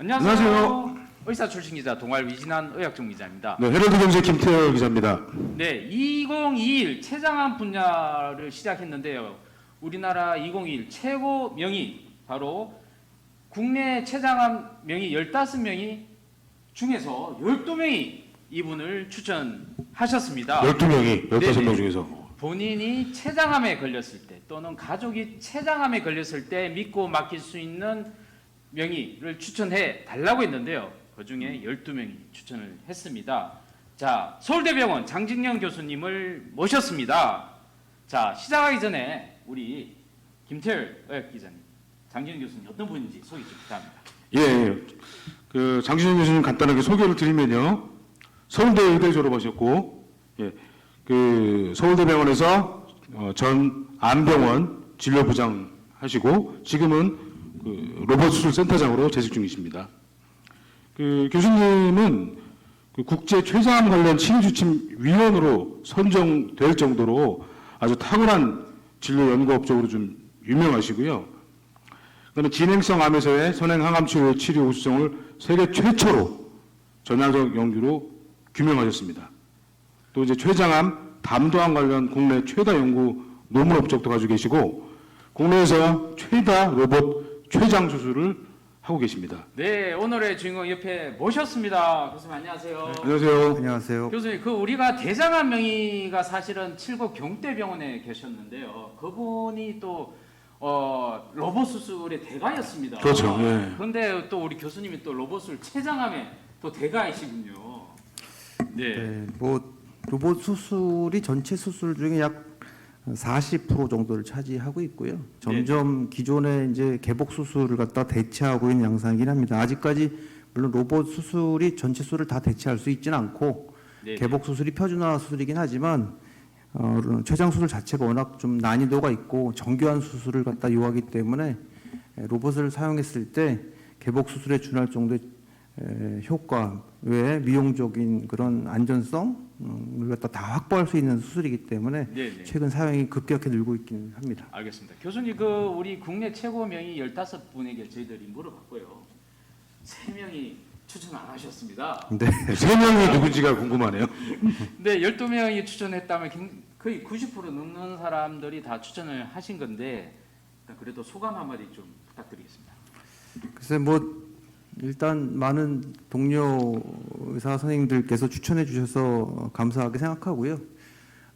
안녕하세요. 의사 출신 기자 동아일 위진한 의학전 기자입니다. 네, 헤럴드 경제 김태열 기자입니다. 네, 2021 췌장암 분야를 시작했는데요. 우리나라 2021 최고 명의 바로 국내 췌장암 명의 15명이 중에서 12명이 이분을 추천하셨습니다. 12명이 15명 네네. 중에서 본인이 췌장암에 걸렸을 때 또는 가족이 췌장암에 걸렸을 때 믿고 맡길 수 있는 명의를 추천해 달라고 했는데요. 그 중에 12명이 추천을 했습니다. 자, 서울대병원 장진영 교수님을 모셨습니다. 자, 시작하기 전에 우리 김태열 의학기자님, 장진영 교수님 어떤 분인지 소개 좀 부탁합니다. 예, 그 장진영 교수님 간단하게 소개를 드리면요. 서울대 의대 졸업하셨고, 예, 그 서울대병원에서 전 안병원 진료부장 하시고 지금은 그 로봇 수술 센터장으로 재직 중이십니다. 그 교수님은 그 국제 췌장암 관련 치료지침 위원으로 선정될 정도로 아주 탁월한 진료 연구업적으로 좀 유명하시고요. 그다음에 진행성 암에서의 선행 항암 치료 치료 우수성을 세계 최초로 전향적 연구로 규명하셨습니다. 또 이제 췌장암, 담도암 관련 국내 최다 연구 논문 업적도 가지고 계시고 국내에서 최다 로봇 췌장 수술을 하고 계십니다. 네, 오늘의 주인공 옆에 모셨습니다. 교수님 안녕하세요. 안녕하세요. 안녕하세요. 교수님, 그 우리가 대장암 명의가 사실은 칠곡 경대병원에 계셨는데요. 그분이 또 로봇 수술의 대가였습니다. 그렇죠. 예. 그런데 또 우리 교수님이 또 로봇을 췌장암의 또 대가이시군요. 네. 네, 뭐 로봇 수술이 전체 수술 중에 약 40% 정도를 차지하고 있고요. 점점 기존의 이제 개복 수술을 갖다 대체하고 있는 양상이긴 합니다. 아직까지 물론 로봇 수술이 전체 수술을 다 대체할 수 있지는 않고 네. 개복 수술이 표준화 수술이긴 하지만 췌장 수술 자체가 워낙 좀 난이도가 있고 정교한 수술을 갖다 요하기 때문에 로봇을 사용했을 때 개복 수술에 준할 정도의 효과 외에 미용적인 그런 안전성을 갖다 다 확보할 수 있는 수술이기 때문에 네. 최근 사용이 급격히 늘고 있긴 합니다. 알겠습니다. 교수님, 그 우리 국내 최고 명의 15분에게 저희들이 물어봤고요. 3명이 추천 안 하셨습니다. 네. 3명이 누군지가 궁금하네요. 네, 12명이 추천했다면 거의 90% 넘는 사람들이 다 추천을 하신 건데 그래도 소감 한마디 좀 부탁드리겠습니다. 글쎄 뭐 일단 많은 동료 의사 선생님들께서 추천해 주셔서 감사하게 생각하고요.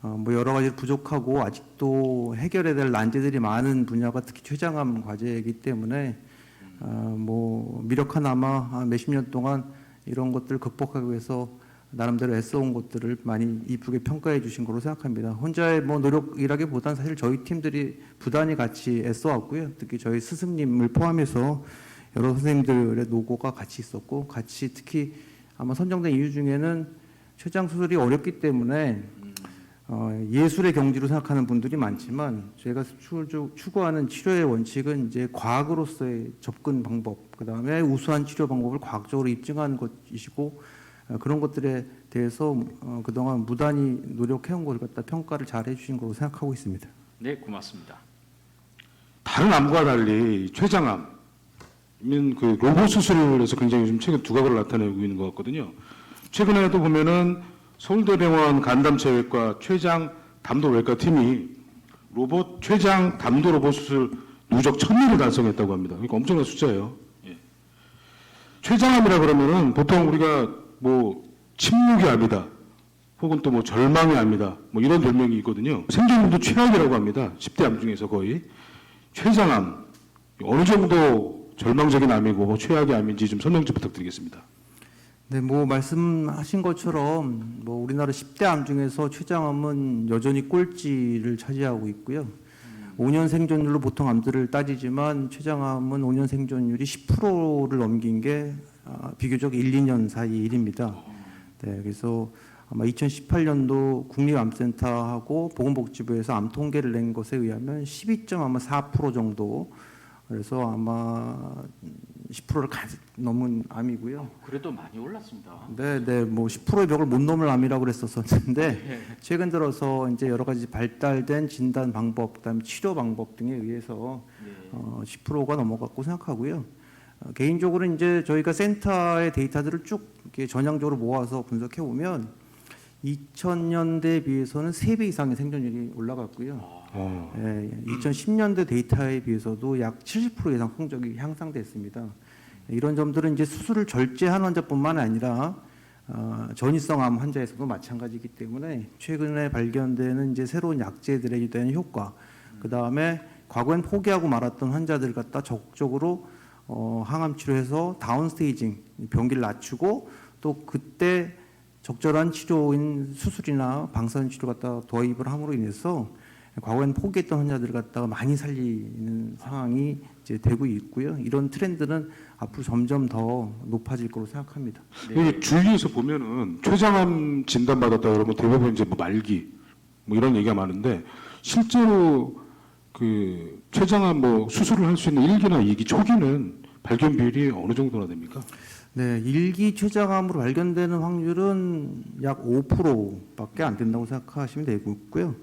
뭐 여러 가지 부족하고 아직도 해결해야 될 난제들이 많은 분야가 특히 췌장암 과제이기 때문에 뭐 미력하나마 몇십 년 동안 이런 것들을 극복하기 위해서 나름대로 애써온 것들을 많이 이쁘게 평가해 주신 거로 생각합니다. 혼자의 뭐 노력이라기보다는 사실 저희 팀들이 부단히 같이 애써왔고요. 특히 저희 스승님을 포함해서 여러 선생님들의 노고가 같이 있었고 같이 특히 아마 선정된 이유 중에는 췌장 수술이 어렵기 때문에 예술의 경지로 생각하는 분들이 많지만 저희가 추구하는 치료의 원칙은 이제 과학으로서의 접근 방법, 그 다음에 우수한 치료 방법을 과학적으로 입증한 것이시고 그런 것들에 대해서 그동안 무단히 노력해온 걸 갖다 평가를 잘 해주신 걸로 생각하고 있습니다. 네, 고맙습니다. 다른 암과 달리 췌장암 그 로봇 수술을 해서 굉장히 좀 최근 두각을 나타내고 있는 것 같거든요. 최근에도 보면은 서울대병원 간담체외과 췌장 담도외과 팀이 로봇 췌장 담도 로봇 수술 누적 1000일을 달성했다고 합니다. 그러니까 엄청난 숫자예요. 예. 췌장암이라 그러면은 보통 우리가 뭐 침묵의 암이다, 혹은 또 뭐 절망의 암이다, 뭐 이런 별명이 있거든요. 생존율도 최악이라고 합니다. 10대 암 중에서 거의. 췌장암 어느 정도 절망적인 암이고 최악의 암인지 좀 설명 좀 부탁드리겠습니다. 네, 뭐 말씀하신 것처럼 뭐 우리나라 10대 암 중에서 췌장암은 여전히 꼴찌를 차지하고 있고요. 5년 생존율로 보통 암들을 따지지만 췌장암은 5년 생존율이 10%를 넘긴 게 비교적 1, 2년 사이 일입니다. 네, 그래서 아마 2018년도 국립암센터하고 보건복지부에서 암 통계를 낸 것에 의하면 12.4% 정도, 그래서 아마 10%를 넘은 암이고요. 그래도 많이 올랐습니다. 네, 뭐 10%의 벽을 못 넘을 암이라고 그랬었는데 최근 들어서 이제 여러 가지 발달된 진단 방법, 그다음에 치료 방법 등에 의해서 10%가 넘어갔고 생각하고요. 개인적으로 이제 저희가 센터의 데이터들을 쭉 이렇게 전향적으로 모아서 분석해 보면 2000년대에 비해서는 3배 이상의 생존율이 올라갔고요. 예, 2010년대 데이터에 비해서도 약 70% 이상 성적이 향상됐습니다. 이런 점들은 이제 수술을 절제한 환자뿐만 아니라 전이성 암 환자에서도 마찬가지이기 때문에 최근에 발견되는 이제 새로운 약제들에 대한 효과, 그 다음에 과거엔 포기하고 말았던 환자들 갖다 적극적으로 항암 치료해서 다운 스테이징 병기를 낮추고 또 그때 적절한 치료인 수술이나 방사선 치료 갖다 도입을 함으로 인해서 과거엔 포기했던 환자들을 갖다가 많이 살리는 상황이 이제 되고 있고요. 이런 트렌드는 앞으로 점점 더 높아질 거로 생각합니다. 이게 주위에서 보면은 췌장암 진단받았다 그러면 대부분 이제 뭐 말기 뭐 이런 얘기가 많은데 실제로 그 췌장암 뭐 수술을 할 수 있는 1기나 2기 초기는 발견 비율이 어느 정도나 됩니까? 네, 일기 췌장암으로 발견되는 확률은 약 5%밖에 안 된다고 생각하시면 되고 있고요.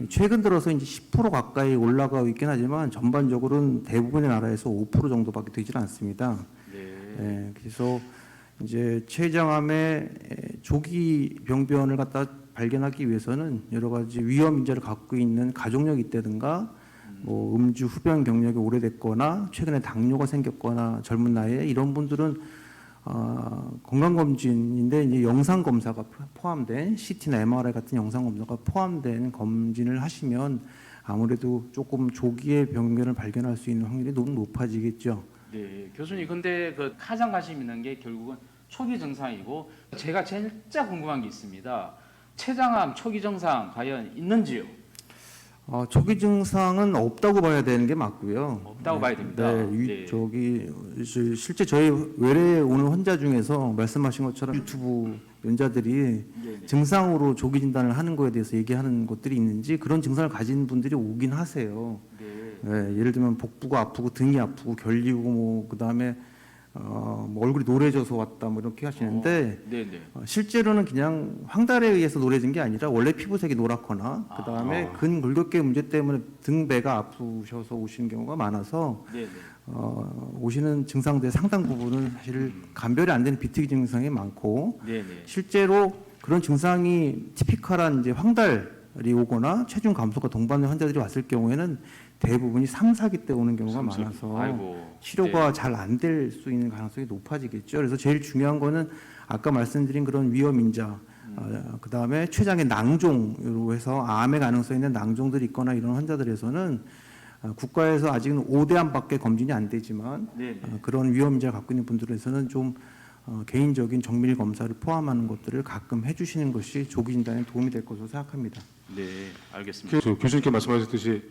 최근 들어서 이제 10% 가까이 올라가고 있긴 하지만 전반적으로는 대부분의 나라에서 5% 정도밖에 되질 않습니다. 네, 그래서 이제 췌장암의 조기 병변을 갖다 발견하기 위해서는 여러 가지 위험 인자를 갖고 있는 가족력이 있다든가 뭐 음주 흡연 경력이 오래됐거나 최근에 당뇨가 생겼거나 젊은 나이에 이런 분들은 건강검진인데 이제 영상 검사가 포함된 CT나 MRI 같은 영상 검사가 포함된 검진을 하시면 아무래도 조금 조기에 병변을 발견할 수 있는 확률이 너무 높아지겠죠. 네, 교수님 근데 그 가장 관심 있는 게 결국은 초기 증상이고 제가 진짜 궁금한 게 있습니다. 췌장암 초기 증상 과연 있는지요? 초기 증상은 없다고 봐야 되는 게 맞고요. 없다고 봐야 됩니다. 네, 실제 저희 외래에 오는 환자 중에서 말씀하신 것처럼 유튜브 연자들이 증상으로 조기 진단을 하는 거에 대해서 얘기하는 것들이 있는지 그런 증상을 가진 분들이 오긴 하세요. 네, 예를 들면 복부가 아프고 등이 아프고 결리고 뭐 그다음에 뭐 얼굴이 노래져서 왔다 뭐 이렇게 하시는데 실제로는 그냥 황달에 의해서 노래진 게 아니라 원래 피부색이 노랗거나 그다음에 근골격계 문제 때문에 등 배가 아프셔서 오시는 경우가 많아서 오시는 증상들의 상당 부분은 사실 감별이 안 되는 비특이 증상이 많고 실제로 그런 증상이 티피컬한 이제 황달이 오거나 체중 감소가 동반된 환자들이 왔을 경우에는 대부분이 3, 4기 때 오는 경우가 많아서 치료가 잘 안 될 수 있는 가능성이 높아지겠죠. 그래서 제일 중요한 거는 아까 말씀드린 그런 위험 인자, 그다음에 췌장의 낭종으로 해서 암의 가능성이 있는 낭종들이 있거나 이런 환자들에서는 국가에서 아직은 5대암밖에 검진이 안 되지만 그런 위험 인자를 갖고 있는 분들에서는 좀 개인적인 정밀 검사를 포함하는 것들을 가끔 해주시는 것이 조기 진단에 도움이 될 것으로 생각합니다. 네, 알겠습니다. 교수님께 말씀하셨듯이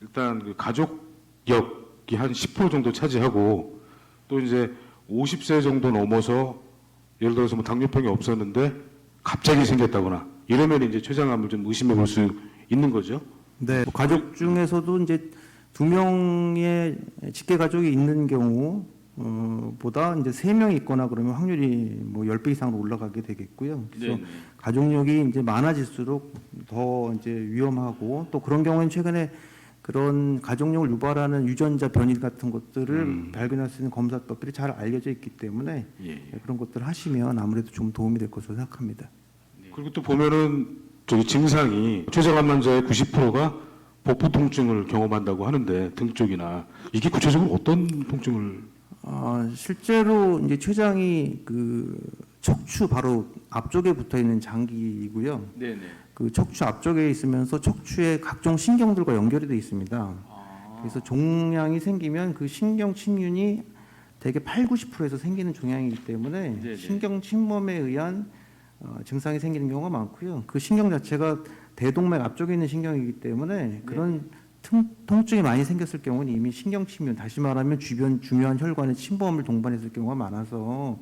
일단 그 가족력이 한 10% 정도 차지하고 또 이제 50세 정도 넘어서 예를 들어서 뭐 당뇨병이 없었는데 갑자기 생겼다거나 이러면 이제 췌장암을 좀 의심해 볼 수 있는 거죠. 네, 가족 중에서도 이제 2명의 직계 가족이 있는 경우 보다 이제 3명이 있거나 그러면 확률이 뭐 10배 이상으로 올라가게 되겠고요. 그래서 가족력이 이제 많아질수록 더 이제 위험하고 또 그런 경우에는 최근에 그런 가족력을 유발하는 유전자 변이 같은 것들을 발견할 수 있는 검사법들이 잘 알려져 있기 때문에 그런 것들을 하시면 아무래도 좀 도움이 될 것으로 생각합니다. 그리고 또 보면은 저기 증상이 췌장암 환자의 90%가 복부 통증을 경험한다고 하는데 등 쪽이나 이게 구체적으로 어떤 통증을? 실제로 이제 췌장이 그 척추 바로 앞쪽에 붙어 있는 장기이고요. 그 척추 앞쪽에 있으면서 척추의 각종 신경들과 연결이 되어 있습니다. 그래서 종양이 생기면 그 신경 침륜이 대개 80~90%에서 생기는 종양이기 때문에 신경 침범에 의한 증상이 생기는 경우가 많고요. 그 신경 자체가 대동맥 앞쪽에 있는 신경이기 때문에 그런 통증이 많이 생겼을 경우는 이미 신경 침륜, 다시 말하면 주변 중요한 혈관의 침범을 동반했을 경우가 많아서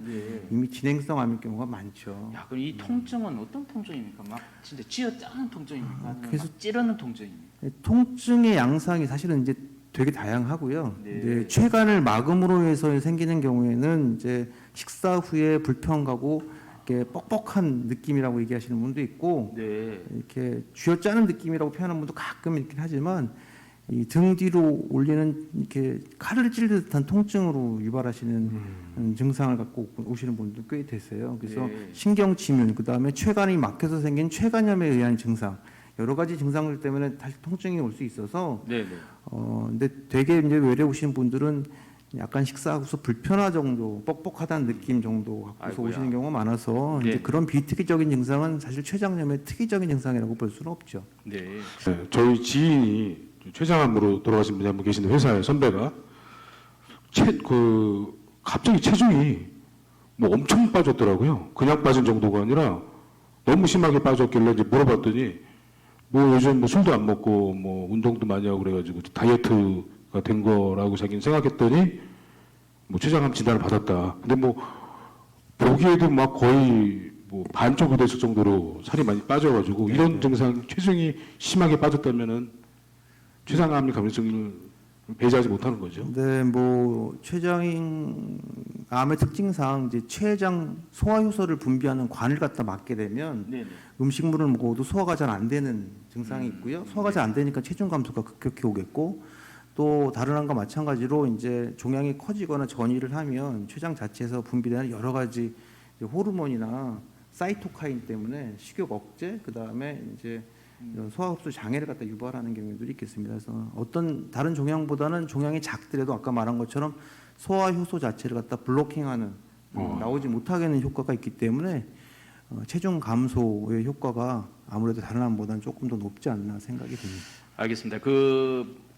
이미 진행성 암일 경우가 많죠. 야, 그럼 이 통증은 어떤 통증입니까? 막 진짜 쥐어짜는 통증입니까? 그래서 찌르는 통증입니까? 통증의 양상이 사실은 이제 되게 다양하고요. 이제 췌간을 막음으로 해서 생기는 경우에는 이제 식사 후에 불평하고 이렇게 뻑뻑한 느낌이라고 얘기하시는 분도 있고 이렇게 쥐어짜는 느낌이라고 표현하는 분도 가끔 있긴 하지만 이 등 뒤로 올리는 이렇게 칼을 찌르는 듯한 통증으로 유발하시는 증상을 갖고 오시는 분들 꽤 되세요. 그래서 네. 신경치문, 그다음에 췌간이 막혀서 생긴 췌간염에 의한 증상, 여러 가지 증상들 때문에 다시 통증이 올 수 있어서 네네. 근데 되게 이제 외래 오시는 분들은 약간 식사하고서 불편하 정도, 뻑뻑하다는 느낌 정도 갖고서 아이고야. 오시는 경우가 많아서 네. 이제 그런 비특이적인 증상은 사실 췌장염의 특이적인 증상이라고 볼 수는 없죠. 네. 네, 저희 지인이 췌장암으로 돌아가신 분이 한 분 계신데 회사에 선배가 갑자기 체중이 뭐 엄청 빠졌더라고요. 그냥 빠진 정도가 아니라 너무 심하게 빠졌길래 이제 물어봤더니 뭐 요즘 뭐 술도 안 먹고 뭐 운동도 많이 하고 그래가지고 다이어트가 된 거라고 자기는 생각했더니 뭐 췌장암 진단을 받았다. 근데 뭐 보기에도 막 거의 뭐 반 정도 됐을 정도로 살이 많이 빠져가지고 이런 증상 체중이 심하게 빠졌다면은 췌장암 가능성을 배제하지 못하는 거죠. 근데 뭐 췌장암의 특징상 이제 췌장 소화효소를 분비하는 관을 갖다 막게 되면 네네. 음식물을 먹어도 소화가 잘 안 되는 증상이 있고요. 소화가 잘 안 되니까 체중 감소가 급격히 오겠고 또 다른 암과 마찬가지로 이제 종양이 커지거나 전이를 하면 췌장 자체에서 분비되는 여러 가지 이제 호르몬이나 사이토카인 때문에 식욕 억제, 그 다음에 이제 이런 소화흡수 장애를 갖다 유발하는 경우들이 있겠습니다. 그래서 어떤 다른 종양보다는 종양이 작더라도 아까 말한 것처럼 소화 효소 자체를 갖다 블로킹하는 나오지 못하게 하는 효과가 있기 때문에 체중 감소의 효과가 아무래도 다른 암보다는 조금 더 높지 않나 생각이 듭니다. 알겠습니다.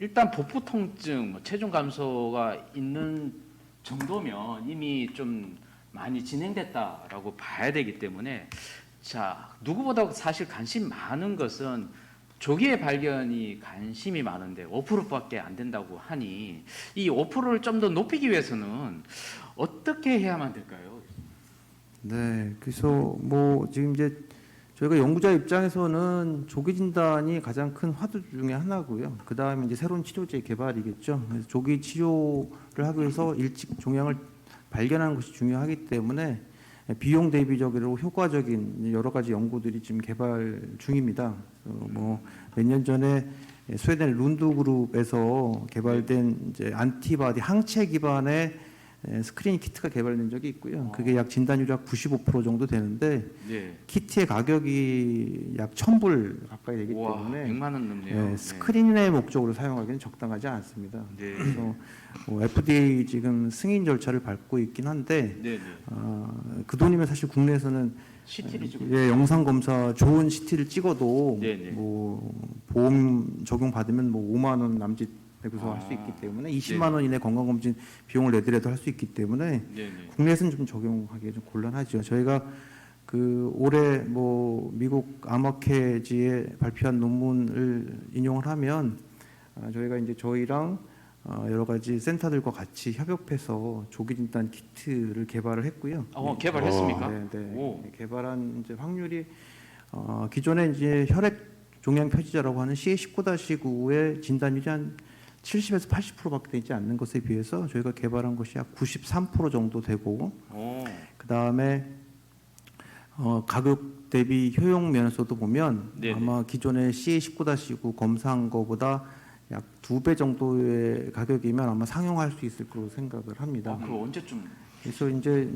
일단 복부 통증, 뭐 체중 감소가 있는 정도면 이미 좀 많이 진행됐다라고 봐야 되기 때문에 자, 누구보다 사실 관심 많은 것은 조기의 발견이 관심이 많은데 5%밖에 안 된다고 하니 이 5%를 좀 더 높이기 위해서는 어떻게 해야만 될까요? 네, 그래서 뭐 지금 이제 저희가 연구자 입장에서는 조기 진단이 가장 큰 화두 중에 하나고요. 그 다음에 이제 새로운 치료제 개발이겠죠. 그래서 조기 치료를 하기 위해서 일찍 종양을 발견하는 것이 중요하기 때문에 비용 대비적으로 효과적인 여러 가지 연구들이 지금 개발 중입니다. 뭐 몇 년 전에 스웨덴 룬드 그룹에서 개발된 이제 안티바디 항체 기반의 스크리닝 키트가 개발된 적이 있고요. 그게 약 진단율이 약 95% 정도 되는데 네. 키트의 가격이 약 1,000불 가까이 되기 와, 때문에 100만 원 넘네요. 네, 스크린의 목적으로 사용하기는 적당하지 않습니다. 네. 그래서 뭐 FDA 지금 승인 절차를 밟고 있긴 한데 네, 네. 그 돈이면 사실 국내에서는 CT를 찍고 예, 영상 검사 좋은 CT를 찍어도 네네. 뭐 보험 적용 받으면 뭐 5만 원 남짓 내고서 할 수 있기 때문에 20만 원 이내 건강검진 비용을 내더라도 할 수 있기 때문에 네, 네. 국내에서는 좀 적용하기 좀 곤란하죠. 저희가 그 올해 뭐 미국 아머케지에 발표한 논문을 인용을 하면 저희가 이제 저희랑 여러 가지 센터들과 같이 협업해서 조기 진단 키트를 개발을 했고요. 개발했습니까? 네, 네. 오. 개발한 이제 확률이 기존에 이제 혈액 종양 표지자라고 하는 CA19-9의 진단율이 한 70에서 80%밖에 되지 않는 것에 비해서 저희가 개발한 것이 약 93% 정도 되고 오. 그 다음에 가격 대비 효용 면에서도 보면 네네. 아마 기존의 CA19-9 검사한 거보다 약 2배 정도의 가격이면 아마 상용할 수 있을 거로 생각을 합니다. 그거 언제쯤? 그래서 이제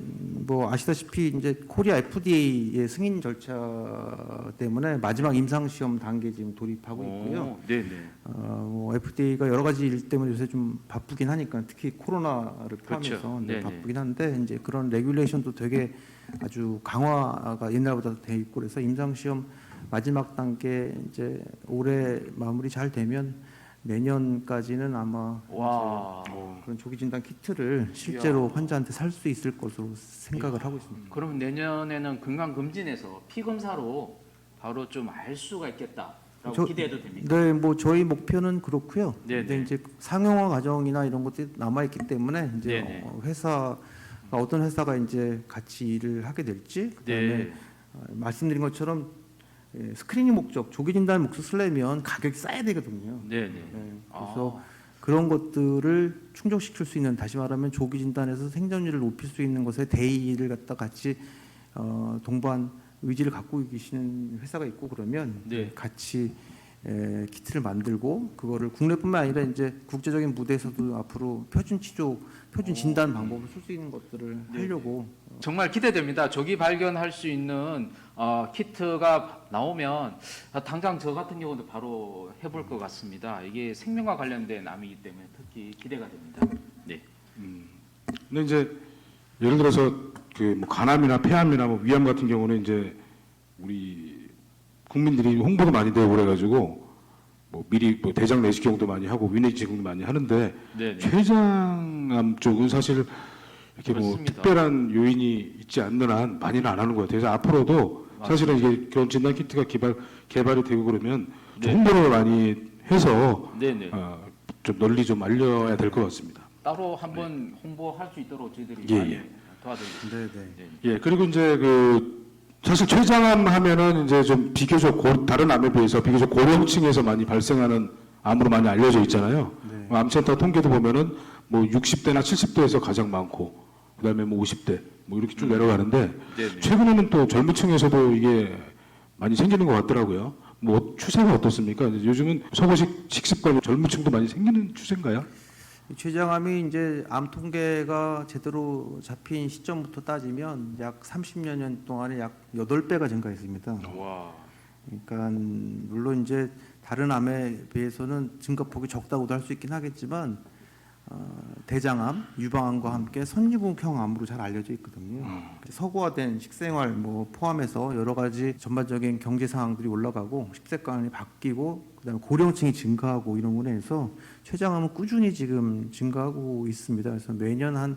뭐 아시다시피 이제 코리아 FDA의 승인 절차 때문에 마지막 임상 시험 단계 지금 돌입하고 있고요. 네, 네. 뭐 FDA가 여러 가지 일 때문에 요새 좀 바쁘긴 하니까 특히 코로나를 포함해서 그렇죠. 네, 네네. 바쁘긴 한데 이제 그런 레귤레이션도 되게 아주 강화가 옛날보다 돼 있고 그래서 임상 시험 마지막 단계 이제 올해 마무리 잘 되면 내년까지는 아마 와. 그런 조기 진단 키트를 실제로 환자한테 살 수 있을 것으로 생각을 하고 있습니다. 그럼 내년에는 건강검진에서 피 검사로 바로 좀 알 수가 있겠다라고 기대해도 됩니까? 네, 뭐 저희 목표는 그렇고요. 네네. 근데 이제 상용화 과정이나 이런 것들이 남아 있기 때문에 이제 네네. 회사가 어떤 회사가 이제 같이 일을 하게 될지 그다음에 네. 말씀드린 것처럼 스크리닝 목적 조기 진단 목적 쓰려면 가격이 싸야 되거든요. 네, 네. 네, 그래서 그런 것들을 충족시킬 수 있는 다시 말하면 조기 진단에서 생존율을 높일 수 있는 것에 대의를 갖다 같이 동반 의지를 갖고 계시는 회사가 있고 그러면 네. 같이 키트를 만들고 그거를 국내뿐만 아니라 이제 국제적인 무대에서도 앞으로 표준 치료, 표준 진단 방법을 쓸 수 있는 것들을 네. 하려고 정말 기대됩니다. 조기 발견할 수 있는 키트가 나오면 당장 저 같은 경우도 바로 해볼 것 같습니다. 이게 생명과 관련된 암이기 때문에 특히 기대가 됩니다. 네. 근데 이제 예를 들어서 그뭐 간암이나 폐암이나 뭐 위암 같은 경우는 이제 우리 국민들이 홍보도 많이 되고 그래가지고 뭐 미리 뭐 대장 내시경도 많이 하고 위내시경도 많이 하는데 네. 췌장암 쪽은 사실 이렇게 뭐 그렇습니다. 특별한 요인이 있지 않는 한 많이는 안 하는 것 같아요. 그래서 앞으로도 사실은 이게 결혼 진단 키트가 개발이 되고 그러면 좀 네. 홍보를 많이 해서 네네. 좀 널리 좀 알려야 될 것 같습니다. 따로 한번 홍보할 수 있도록 저희들이 예, 많이 예. 도와드리겠습니다. 네네. 네. 예, 그리고 이제 사실 췌장암 하면은 이제 좀 비교적 다른 암에 비해서 비교적 고령층에서 많이 발생하는 암으로 많이 알려져 있잖아요. 네. 암센터 통계도 보면은 뭐 60대나 70대에서 가장 많고, 그다음에 뭐 50대 뭐 이렇게 쭉 내려가는데 네네. 최근에는 또 젊은 층에서도 이게 많이 생기는 것 같더라고요. 뭐 추세가 어떻습니까? 이제 요즘은 서구식 식습관 젊은 층도 많이 생기는 추세인가요? 췌장암이 이제 암 통계가 제대로 잡힌 시점부터 따지면 약 30여 년 동안에 약 8배가 증가했습니다. 와. 그러니까 물론 이제 다른 암에 비해서는 증가폭이 적다고도 할 수 있긴 하겠지만 대장암, 유방암과 함께 선유국형 암으로 잘 알려져 있거든요. 서구화된 식생활 뭐 포함해서 여러 가지 전반적인 경제 상황들이 올라가고 식습관이 바뀌고 그다음에 고령층이 증가하고 이런 거에 해서 췌장암은 꾸준히 지금 증가하고 있습니다. 그래서 매년 한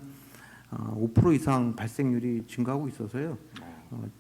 5% 이상 발생률이 증가하고 있어서요.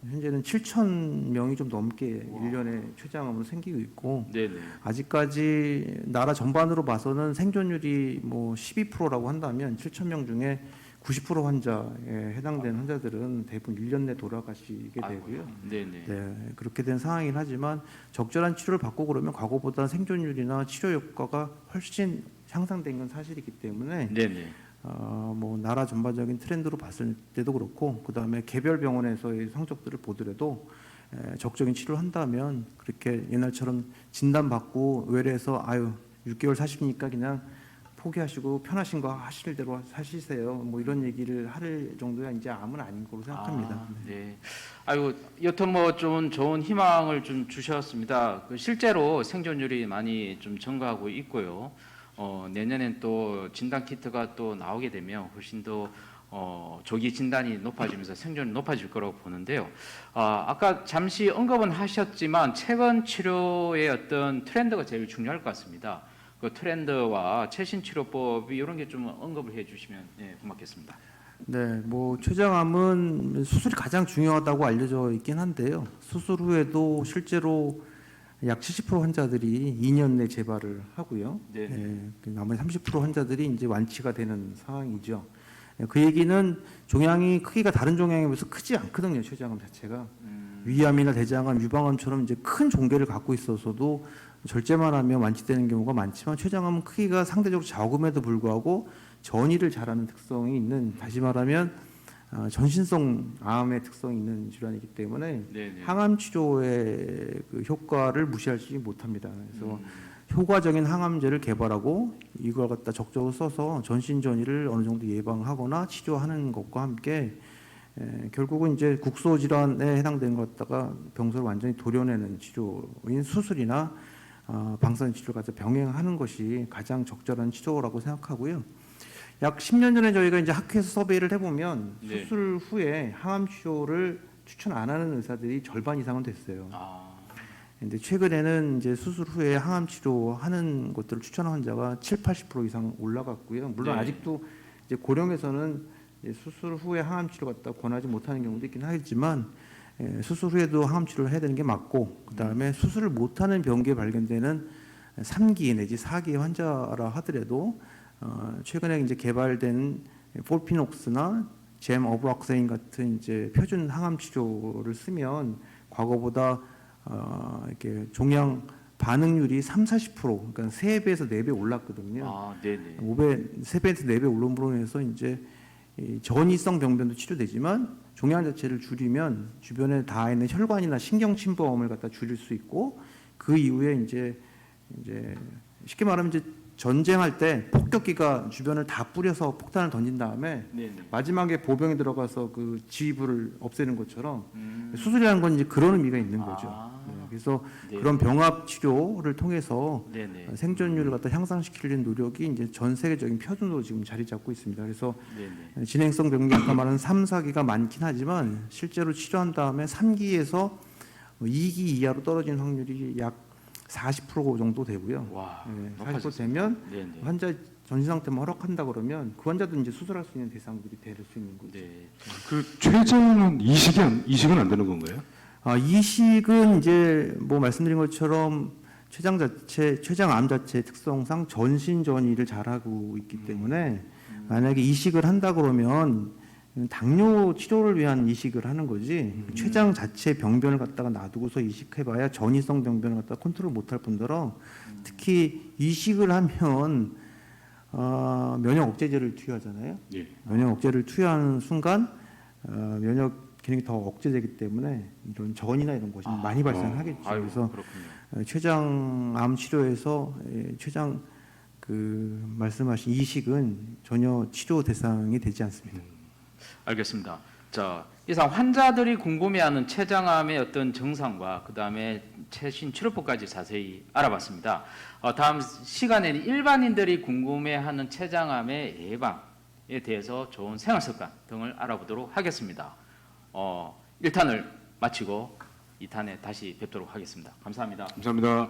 현재는 7천 명이 좀 넘게 1년에 췌장암으로 생기고 있고 네네. 아직까지 나라 전반으로 봐서는 생존율이 뭐 12%라고 한다면 7천 명 중에 90% 환자에 해당되는 환자들은 대부분 1년 내 돌아가시게 되고요. 네네. 네, 그렇게 된 상황이긴 하지만 적절한 치료를 받고 그러면 과거보다 생존율이나 치료 효과가 훨씬 향상된 건 사실이기 때문에 네네. 뭐 나라 전반적인 트렌드로 봤을 때도 그렇고 그 다음에 개별 병원에서의 성적들을 보더라도 적적인 치료를 한다면 그렇게 옛날처럼 진단받고 외래에서 아유 6개월 사시니까 그냥 포기하시고 편하신 거 하실 대로 사시세요 뭐 이런 얘기를 할 정도야 이제 암은 아닌 거로 생각합니다. 네. 아유, 여튼 뭐 좀 좋은 희망을 좀 주셨습니다. 실제로 생존율이 많이 좀 증가하고 있고요. 내년엔 또 진단 키트가 또 나오게 되면 훨씬 더 조기 진단이 높아지면서 생존이 높아질 거라고 보는데요. 아까 잠시 언급은 하셨지만 최근 치료의 어떤 트렌드가 제일 중요할 것 같습니다. 그 트렌드와 최신 치료법이 이런 게 좀 언급을 해주시면 고맙겠습니다. 네, 뭐 췌장암은 수술이 가장 중요하다고 알려져 있긴 한데요. 수술 후에도 실제로 약 70% 환자들이 2년 내 재발을 하고요. 네. 나머지 30% 환자들이 이제 완치가 되는 상황이죠. 그 얘기는 종양이 크기가 다른 종양에 비해서 크지 않거든요. 췌장암 자체가 위암이나 대장암, 유방암처럼 이제 큰 종괴를 갖고 있어서도 절제만 하면 완치되는 경우가 많지만 췌장암은 크기가 상대적으로 적음에도 불구하고 전이를 잘하는 특성이 있는 다시 말하면 전신성 암의 특성이 있는 질환이기 때문에 네네. 항암 치료의 그 효과를 무시하지 못합니다. 그래서 효과적인 항암제를 개발하고 이걸 갖다 적극적으로 써서 전신 전이를 어느 정도 예방하거나 치료하는 것과 함께 결국은 이제 국소 질환에 해당되는 것 갖다가 병소를 완전히 도려내는 치료인 수술이나 방사선 치료를 갖다 병행하는 것이 가장 적절한 치료라고 생각하고요. 약 10년 전에 저희가 이제 학회에서 서베이를 해보면 네. 수술 후에 항암 치료를 추천 안 하는 의사들이 절반 이상은 됐어요. 근데 최근에는 이제 수술 후에 항암 치료하는 것들을 추천하는 환자가 70~80% 이상 올라갔고요. 물론 네. 아직도 이제 고령에서는 이제 수술 후에 항암 치료 갖다 권하지 못하는 경우도 있긴 하겠지만 수술 후에도 항암 치료를 해야 되는 게 맞고 그다음에 수술을 못하는 병기에 발견되는 3기 내지 4기의 환자라 하더라도 최근에 이제 개발된 폴피녹스나 잼 어브락세인 같은 이제 표준 항암 치료를 쓰면 과거보다 이렇게 종양 반응률이 30~40% 그러니까 3배에서 4배 올랐거든요. 네네. 3배에서 4배 올림으로 해서 이제 이 전이성 병변도 치료되지만 종양 자체를 줄이면 주변에 닿아 있는 혈관이나 신경 침범을 갖다 줄일 수 있고 그 이후에 이제 이제 쉽게 말하면 이제 전쟁할 때 폭격기가 주변을 다 뿌려서 폭탄을 던진 다음에 네네. 마지막에 보병이 들어가서 그 지휘부를 없애는 것처럼 수술이라는 건 이제 그런 의미가 있는 거죠. 아. 네, 그래서 네. 그런 병합 치료를 통해서 네네. 생존율을 갖다 향상시키려는 노력이 이제 전 세계적인 표준으로 지금 자리 잡고 있습니다. 그래서 네네. 진행성 병리 아까 말하는 3, 4기가 많긴 하지만 실제로 치료한 다음에 3기에서 2기 이하로 떨어지는 확률이 약 40% 정도 되고요. 와. 네, 40% 높아졌습니다. 되면 네네. 환자 전신 상태만 허락한다 그러면 그 환자도 이제 수술할 수 있는 대상들이 될 수 있는 거죠. 네. 그 최저는 이식은 안 되는 건가요? 이식은 이제 뭐 말씀드린 것처럼 췌장암 자체 특성상 전신 전이를 잘하고 있기 때문에 만약에 이식을 한다 그러면 당뇨 치료를 위한 이식을 하는 거지 췌장 자체 병변을 갖다가 놔두고서 이식해봐야 전이성 병변을 갖다가 컨트롤 못할 뿐더러 특히 이식을 하면 면역 억제제를 투여하잖아요. 예. 면역 억제를 투여하는 순간 면역 기능이 더 억제되기 때문에 이런 전이나 이런 것이 많이 발생하겠죠. 아유, 그래서 그렇군요. 췌장암 치료에서 췌장 그 말씀하신 이식은 전혀 치료 대상이 되지 않습니다. 알겠습니다. 자, 이상 환자들이 궁금해하는 췌장암의 어떤 증상과 그 다음에 최신 치료법까지 자세히 알아봤습니다. 다음 시간에는 일반인들이 궁금해하는 췌장암의 예방에 대해서 좋은 생활습관 등을 알아보도록 하겠습니다. 1탄을 마치고 2탄에 다시 뵙도록 하겠습니다. 감사합니다. 감사합니다.